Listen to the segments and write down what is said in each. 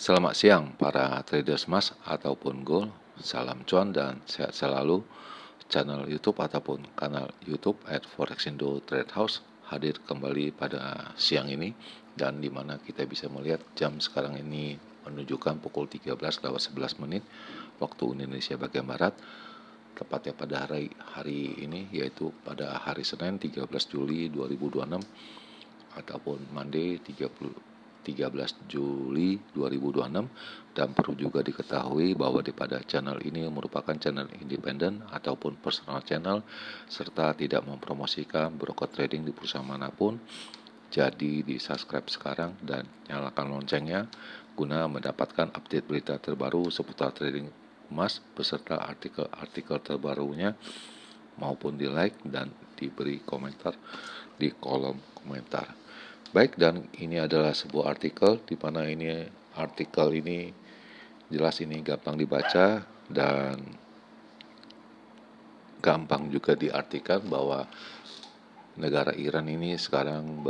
Selamat siang para traders emas ataupun gold. Salam cuan dan sehat selalu. Channel YouTube ataupun kanal YouTube @forexindo Trade House hadir kembali pada siang ini, dan dimana kita bisa melihat jam sekarang ini menunjukkan pukul 13:11 waktu Indonesia bagian barat, tepatnya pada hari ini, yaitu pada hari Senin 13 Juli 2026 ataupun Monday 13 Juli 2026. Dan perlu juga diketahui bahwa pada channel ini merupakan channel independen ataupun personal channel, serta tidak mempromosikan broker trading di perusahaan manapun. Jadi di subscribe sekarang dan nyalakan loncengnya guna mendapatkan update berita terbaru seputar trading emas beserta artikel-artikel terbarunya, maupun di like dan diberi komentar di kolom komentar. Baik, dan ini adalah sebuah artikel di mana artikel ini jelas ini gampang dibaca dan gampang juga diartikan bahwa negara Iran ini sekarang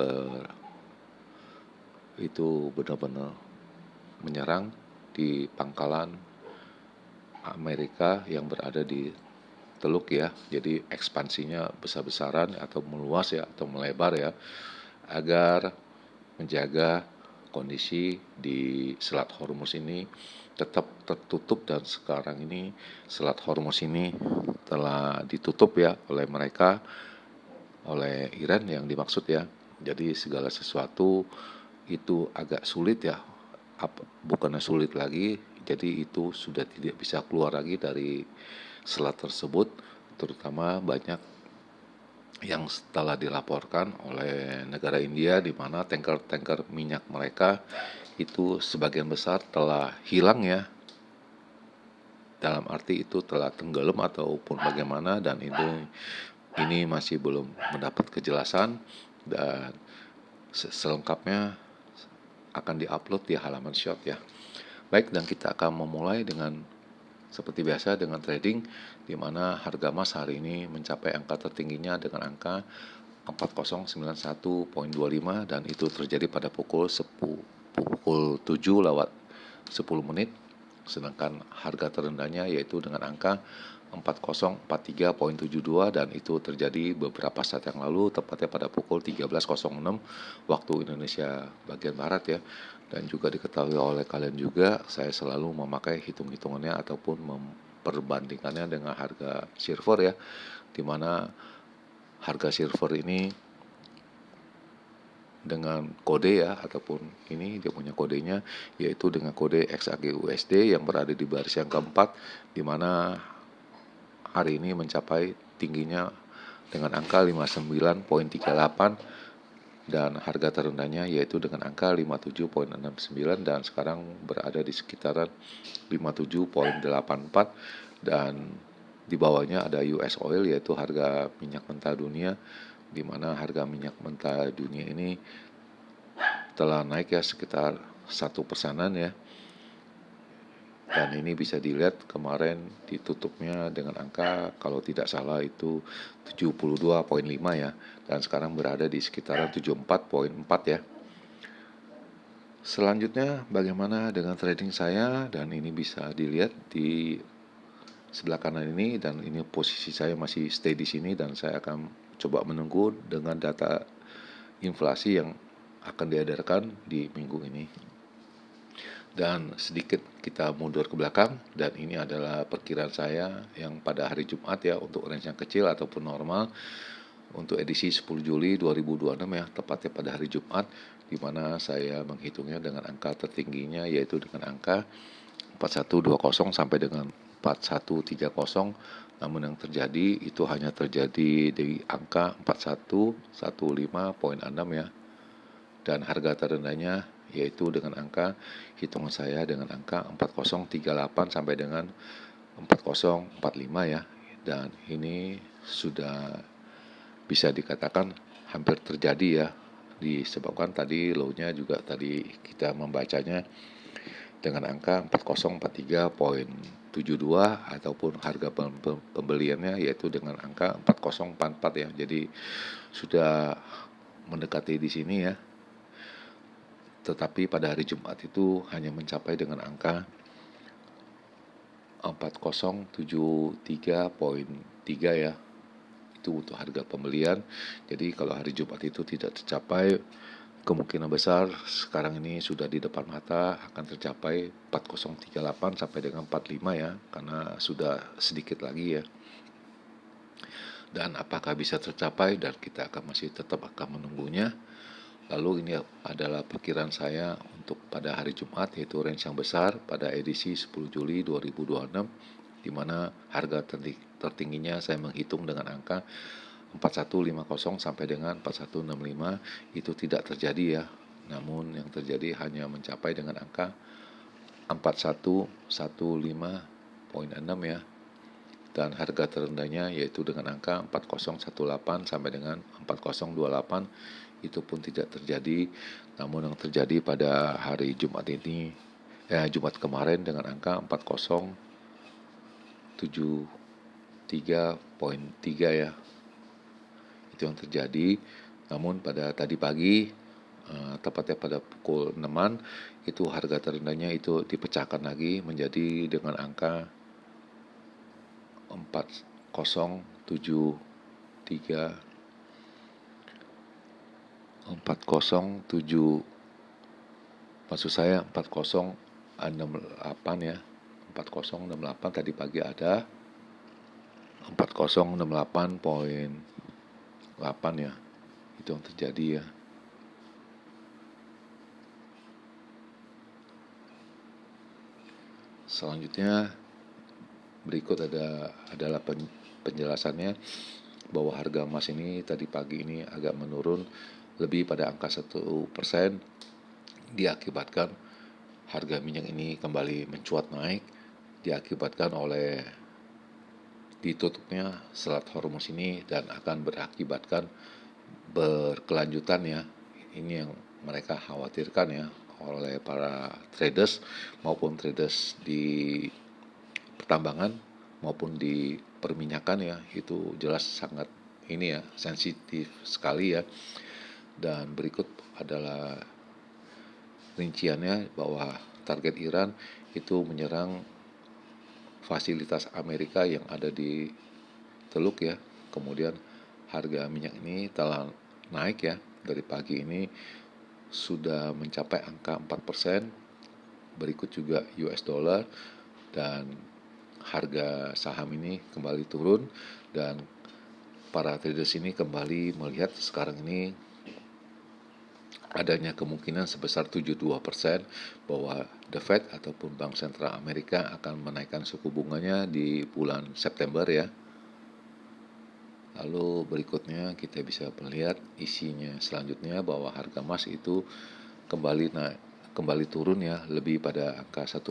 itu benar-benar menyerang di pangkalan Amerika yang berada di Teluk ya. Jadi ekspansinya besar-besaran atau meluas ya, atau melebar ya, agar menjaga kondisi di Selat Hormuz ini tetap tertutup. Dan sekarang ini Selat Hormuz ini telah ditutup ya oleh mereka, oleh Iran yang dimaksud ya. Jadi segala sesuatu itu agak sulit ya, bukannya sulit lagi, jadi itu sudah tidak bisa keluar lagi dari selat tersebut. Terutama banyak yang telah dilaporkan oleh negara India, di mana tanker-tanker minyak mereka itu sebagian besar telah hilang ya, dalam arti itu telah tenggelam ataupun bagaimana, dan ini masih belum mendapat kejelasan, dan selengkapnya akan diupload di halaman short ya. Baik, dan kita akan memulai dengan seperti biasa dengan trading, di mana harga emas hari ini mencapai angka tertingginya dengan angka 4091.25, dan itu terjadi pada pukul 7:10. Sedangkan harga terendahnya yaitu dengan angka 4043.72, dan itu terjadi beberapa saat yang lalu, tepatnya pada pukul 13:06 waktu Indonesia bagian barat ya. Dan juga diketahui oleh kalian juga, saya selalu memakai hitung-hitungannya ataupun memperbandingkannya dengan harga silver ya, dimana harga silver ini dengan kode ya, ataupun ini dia punya kodenya, yaitu dengan kode XAG USD yang berada di baris yang keempat, di mana hari ini mencapai tingginya dengan angka 59.38, dan harga terendahnya yaitu dengan angka 57.69, dan sekarang berada di sekitaran 57.84, dan di bawahnya ada US oil, yaitu harga minyak mentah dunia, di mana harga minyak mentah dunia ini telah naik ya sekitar 1% ya. Dan ini bisa dilihat kemarin ditutupnya dengan angka, kalau tidak salah itu 72.5 ya, dan sekarang berada di sekitaran 74.4 ya. Selanjutnya bagaimana dengan trading saya, dan ini bisa dilihat di sebelah kanan ini, dan ini posisi saya masih stay di sini, dan saya akan coba menunggu dengan data inflasi yang akan diedarkan di minggu ini. Dan sedikit kita mundur ke belakang, dan ini adalah perkiraan saya yang pada hari Jumat ya, untuk range yang kecil ataupun normal untuk edisi 10 Juli 2026 ya, tepatnya pada hari Jumat, di mana saya menghitungnya dengan angka tertingginya yaitu dengan angka 4120 sampai dengan 4130. Namun yang terjadi itu hanya terjadi di angka 4115.6 ya, dan harga terendahnya yaitu dengan angka hitungan saya dengan angka 4038 sampai dengan 4045 ya. Dan ini sudah bisa dikatakan hampir terjadi ya, disebabkan tadi low-nya juga tadi kita membacanya dengan angka 4043.72 ataupun harga pembeliannya yaitu dengan angka 4044 ya. Jadi sudah mendekati di sini ya. tetapi pada hari Jumat itu hanya mencapai dengan angka 4073,3 ya. Itu untuk harga pembelian. Jadi kalau hari Jumat itu tidak tercapai, kemungkinan besar sekarang ini sudah di depan mata akan tercapai 4038 sampai dengan 45 ya, karena sudah sedikit lagi ya. Dan apakah bisa tercapai, dan kita akan masih tetap akan menunggunya. Lalu ini adalah perkiraan saya untuk pada hari Jumat, yaitu range yang besar pada edisi 10 Juli 2026, di mana harga tertingginya saya menghitung dengan angka 4150 sampai dengan 4165. Itu tidak terjadi ya, namun yang terjadi hanya mencapai dengan angka 4115,6 ya, dan harga terendahnya yaitu dengan angka 4018 sampai dengan 4028. Itu pun tidak terjadi, namun yang terjadi pada hari Jumat ini Jumat kemarin dengan angka 4073,3 ya, itu yang terjadi. Namun pada tadi pagi, tepatnya pada pukul 6-an, itu harga terendahnya itu dipecahkan lagi menjadi dengan angka 4073, maksud saya 4068 ya, 4068 tadi pagi ada 4068,8 ya, itu yang terjadi ya. Selanjutnya berikut adalah penjelasannya, bahwa harga emas ini tadi pagi ini agak menurun lebih pada angka 1%, diakibatkan harga minyak ini kembali mencuat naik, diakibatkan oleh ditutupnya Selat Hormuz ini, dan akan berakibatkan berkelanjutan ya. Ini yang mereka khawatirkan ya, oleh para traders maupun traders di pertambangan maupun di perminyakan ya. Itu jelas sangat ini ya, sensitif sekali ya. Dan berikut adalah rinciannya, bahwa target Iran itu menyerang fasilitas Amerika yang ada di Teluk ya. Kemudian harga minyak ini telah naik ya, dari pagi ini sudah mencapai angka 4%. Berikut juga US dollar, dan harga saham ini kembali turun, dan para traders ini kembali melihat sekarang ini adanya kemungkinan sebesar 72% bahwa The Fed ataupun Bank Sentral Amerika akan menaikkan suku bunganya di bulan September ya. Lalu berikutnya kita bisa melihat isinya selanjutnya, bahwa harga emas itu kembali turun ya, lebih pada angka 1%,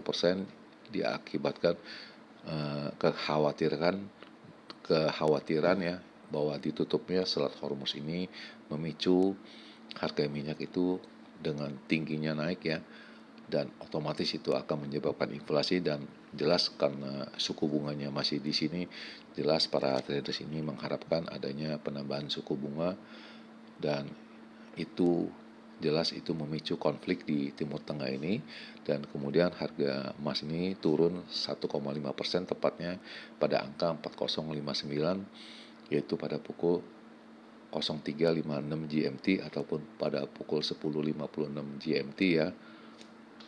diakibatkan kekhawatiran ya, bahwa ditutupnya Selat Hormuz ini memicu harga minyak itu dengan tingginya naik ya, dan otomatis itu akan menyebabkan inflasi. Dan jelas karena suku bunganya masih di sini, jelas para traders ini mengharapkan adanya penambahan suku bunga, dan itu jelas itu memicu konflik di Timur Tengah ini. Dan kemudian harga emas ini turun 1,5%, tepatnya pada angka 4059, yaitu pada pukul 03.56 GMT ataupun pada pukul 10.56 GMT ya.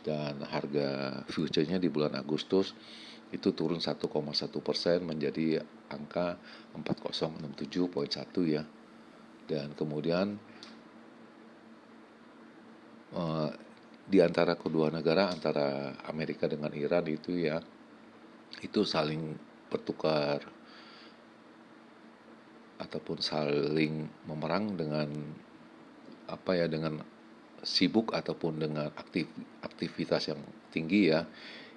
Dan harga future-nya di bulan Agustus itu turun 1,1% menjadi angka 4067,1 ya. Dan kemudian di antara kedua negara, antara Amerika dengan Iran itu ya, itu saling bertukar ataupun saling memerang dengan dengan sibuk ataupun dengan aktivitas yang tinggi ya.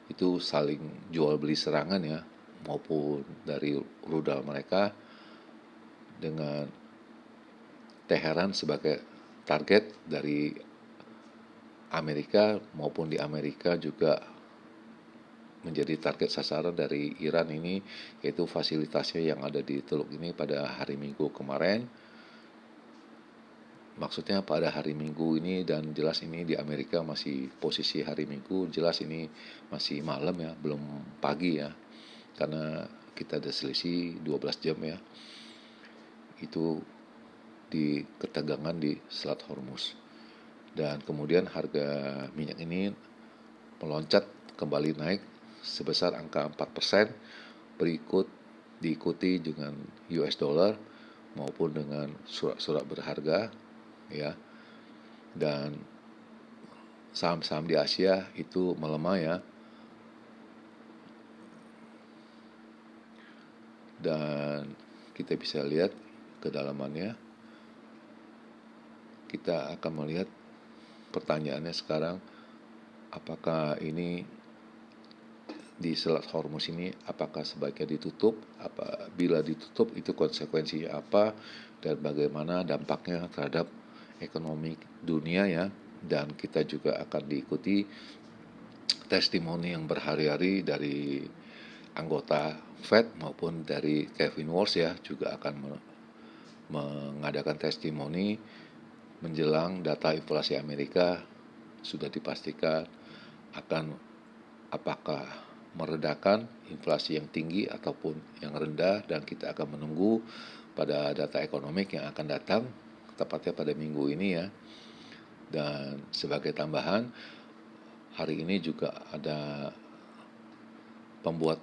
Itu saling jual beli serangan ya, maupun dari rudal mereka, dengan Teheran sebagai target dari Amerika, maupun di Amerika juga menjadi target sasaran dari Iran ini, yaitu fasilitasnya yang ada di Teluk ini pada hari Minggu kemarin. maksudnya pada hari Minggu ini, dan jelas ini di Amerika masih posisi hari Minggu, jelas ini masih malam ya, belum pagi ya, karena kita ada selisih 12 jam ya, itu di ketegangan di Selat Hormuz. Dan kemudian harga minyak ini meloncat kembali naik sebesar angka 4%, berikut diikuti dengan US dollar maupun dengan surat-surat berharga ya. Dan saham-saham di Asia itu melemah ya. Dan kita bisa lihat kedalamannya. Kita akan melihat, pertanyaannya sekarang, apakah ini di Selat Hormuz ini apakah sebaiknya ditutup? Bila ditutup itu konsekuensinya apa dan bagaimana dampaknya terhadap ekonomi dunia ya. Dan kita juga akan diikuti testimoni yang berhari-hari dari anggota Fed maupun dari Kevin Walsh ya, juga akan mengadakan testimoni menjelang data inflasi Amerika. Sudah dipastikan akan apakah meredakan inflasi yang tinggi ataupun yang rendah, dan kita akan menunggu pada data ekonomi yang akan datang tepatnya pada minggu ini ya. Dan sebagai tambahan, hari ini juga ada pembuat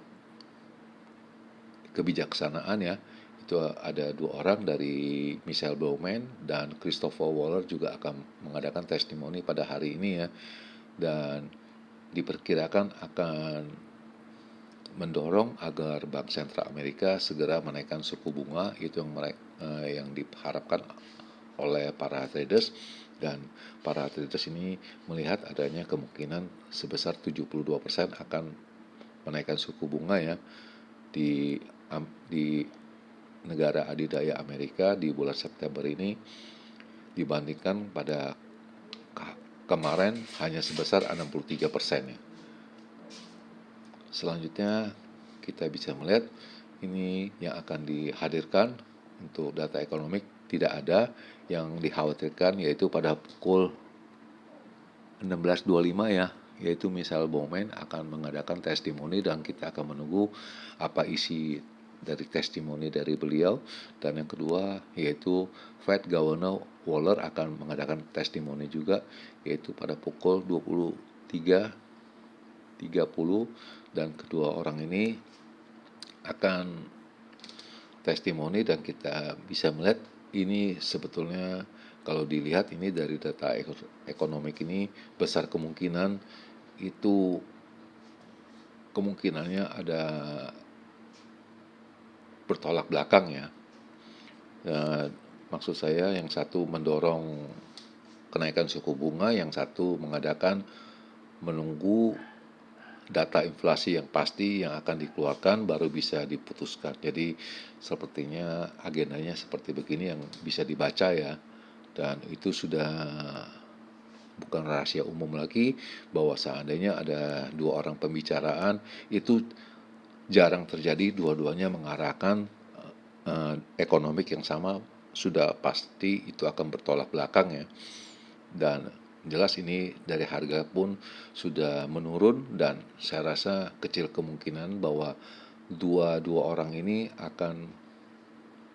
kebijaksanaan ya, itu ada 2 orang dari Michelle Bowman dan Christopher Waller juga akan mengadakan testimoni pada hari ini ya. Dan diperkirakan akan mendorong agar Bank Sentral Amerika segera menaikkan suku bunga, itu yang diharapkan oleh para traders. Dan para traders ini melihat adanya kemungkinan sebesar 72% akan menaikkan suku bunga ya di negara adidaya Amerika di bulan September ini, dibandingkan pada kemarin hanya sebesar 63% ya. Selanjutnya kita bisa melihat ini yang akan dihadirkan untuk data ekonomi tidak ada. Yang dikhawatirkan yaitu pada pukul 16.25 ya, yaitu Michelle Bowman akan mengadakan testimoni dan kita akan menunggu apa isi dari testimoni dari beliau. Dan yang kedua yaitu Fed Governor Waller akan mengadakan testimoni juga, yaitu pada pukul 23.30, dan kedua orang ini akan testimoni. Dan kita bisa melihat ini sebetulnya kalau dilihat ini dari data ekonomi ini, besar kemungkinan itu kemungkinannya ada bertolak belakang ya. Maksud saya yang satu mendorong kenaikan suku bunga, yang satu mengadakan menunggu data inflasi yang pasti yang akan dikeluarkan baru bisa diputuskan. Jadi sepertinya agendanya seperti begini yang bisa dibaca ya. Dan itu sudah bukan rahasia umum lagi bahwa seandainya ada 2 orang pembicaraan, itu jarang terjadi dua-duanya mengarahkan ekonomi yang sama, sudah pasti itu akan bertolak belakang ya. Dan jelas ini dari harga pun sudah menurun, dan saya rasa kecil kemungkinan bahwa dua orang ini akan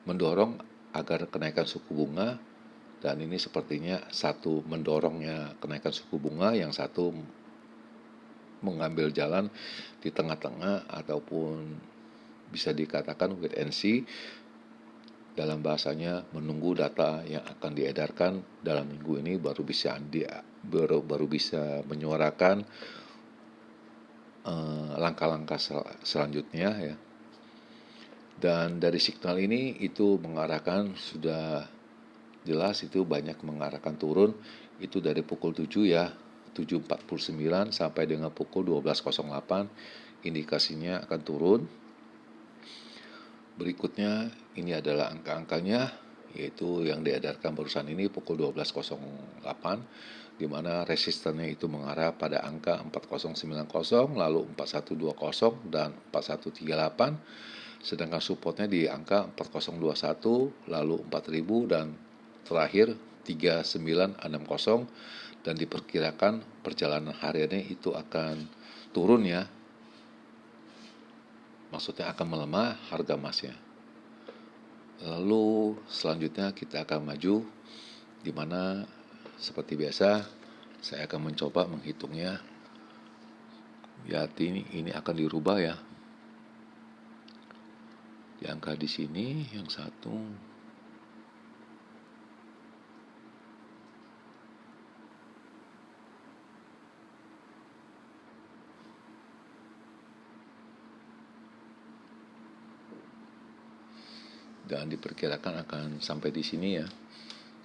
mendorong agar kenaikan suku bunga. Dan ini sepertinya satu mendorongnya kenaikan suku bunga, yang satu mengambil jalan di tengah-tengah ataupun bisa dikatakan wait and see, dalam bahasanya menunggu data yang akan diedarkan dalam minggu ini baru bisa menyuarakan langkah-langkah selanjutnya ya. Dan dari signal ini itu mengarahkan, sudah jelas itu banyak mengarahkan turun, itu dari pukul 7 ya, 7.49 sampai dengan pukul 12.08 indikasinya akan turun. Berikutnya ini adalah angka-angkanya, yaitu yang diedarkan barusan ini pukul 12.08, di mana resistennya itu mengarah pada angka 4090, lalu 4120 dan 4138, sedangkan supportnya di angka 4021, lalu 4000 dan terakhir 3960 dan diperkirakan perjalanan hariannya itu akan turun ya. Maksudnya akan melemah harga emasnya. Lalu selanjutnya kita akan maju, di mana seperti biasa saya akan mencoba menghitungnya. Ya, ini akan dirubah ya. Di angka di sini yang satu. Dan diperkirakan akan sampai di sini ya.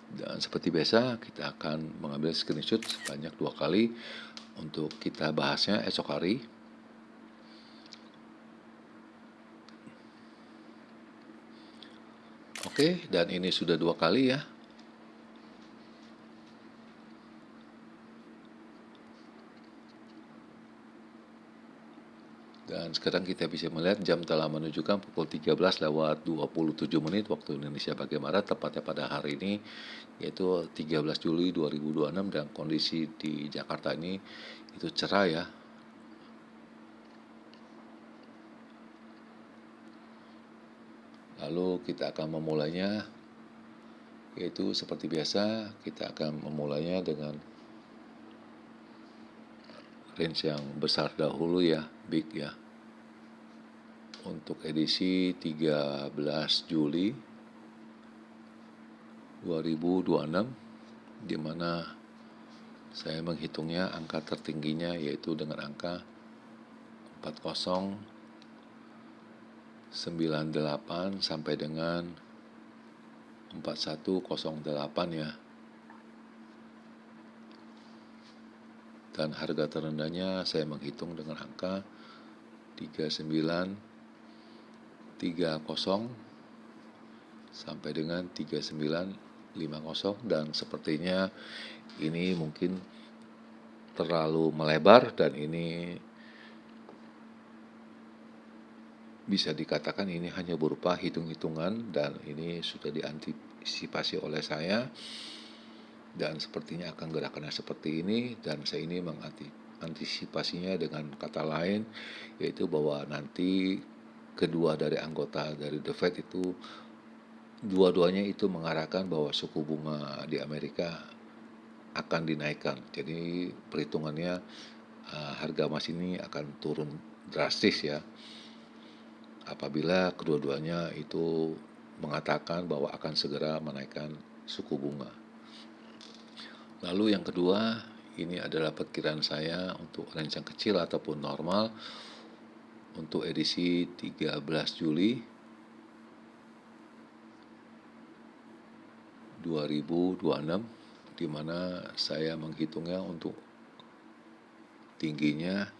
Dan seperti biasa kita akan mengambil screenshot sebanyak 2 kali untuk kita bahasnya esok hari. Oke, dan ini sudah 2 kali ya. Dan sekarang kita bisa melihat jam telah menunjukkan pukul 13:27 waktu Indonesia bagian Barat, tepatnya pada hari ini, yaitu 13 Juli 2026, dan kondisi di Jakarta ini itu cerah ya. Lalu kita akan memulainya, yaitu seperti biasa kita akan memulainya dengan range yang besar dahulu ya, big ya. Untuk edisi 13 Juli 2026, di mana saya menghitungnya angka tertingginya yaitu dengan angka 4098 sampai dengan 4108 ya. Dan harga terendahnya saya menghitung dengan angka 3930 sampai dengan 3950, dan sepertinya ini mungkin terlalu melebar, dan ini bisa dikatakan ini hanya berupa hitung-hitungan, dan ini sudah diantisipasi oleh saya, dan sepertinya akan gerakannya seperti ini. Dan saya ini mengantisipasinya dengan kata lain, yaitu bahwa nanti kedua dari anggota dari The Fed itu dua-duanya itu mengarahkan bahwa suku bunga di Amerika akan dinaikkan. Jadi perhitungannya harga emas ini akan turun drastis ya, apabila kedua-duanya itu mengatakan bahwa akan segera menaikkan suku bunga. Lalu yang kedua, ini adalah perkiraan saya untuk range yang kecil ataupun normal untuk edisi 13 Juli 2026, di mana saya menghitungnya untuk tingginya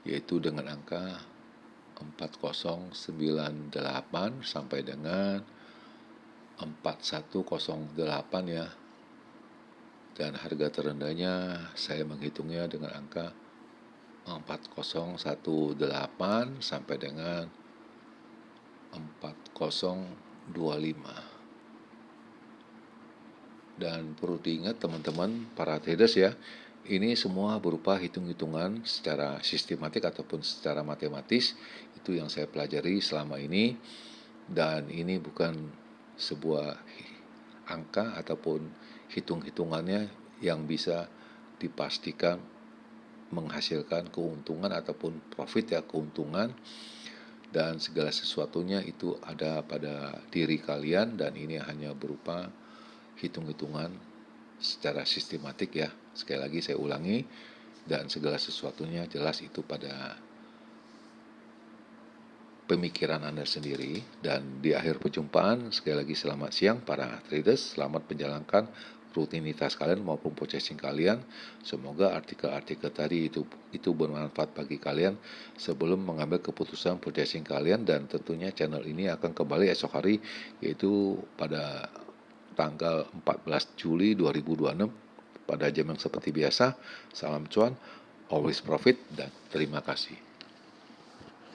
yaitu dengan angka 4098 sampai dengan 4108 ya. Dan harga terendahnya saya menghitungnya dengan angka 4018 sampai dengan 4025. Dan perlu diingat teman-teman para traders ya, ini semua berupa hitung-hitungan secara sistematik ataupun secara matematis. Itu yang saya pelajari selama ini, dan ini bukan sebuah angka ataupun hitung-hitungannya yang bisa dipastikan menghasilkan keuntungan ataupun profit ya, keuntungan, dan segala sesuatunya itu ada pada diri kalian, dan ini hanya berupa hitung-hitungan secara sistematik ya. Sekali lagi saya ulangi, dan segala sesuatunya jelas itu pada pemikiran Anda sendiri. Dan di akhir perjumpaan, sekali lagi selamat siang para traders, selamat menjalankan rutinitas kalian maupun purchasing kalian. Semoga artikel-artikel tadi itu bermanfaat bagi kalian sebelum mengambil keputusan purchasing kalian. Dan tentunya channel ini akan kembali esok hari, yaitu pada tanggal 14 Juli 2026 pada jam yang seperti biasa. Salam cuan, always profit, dan terima kasih.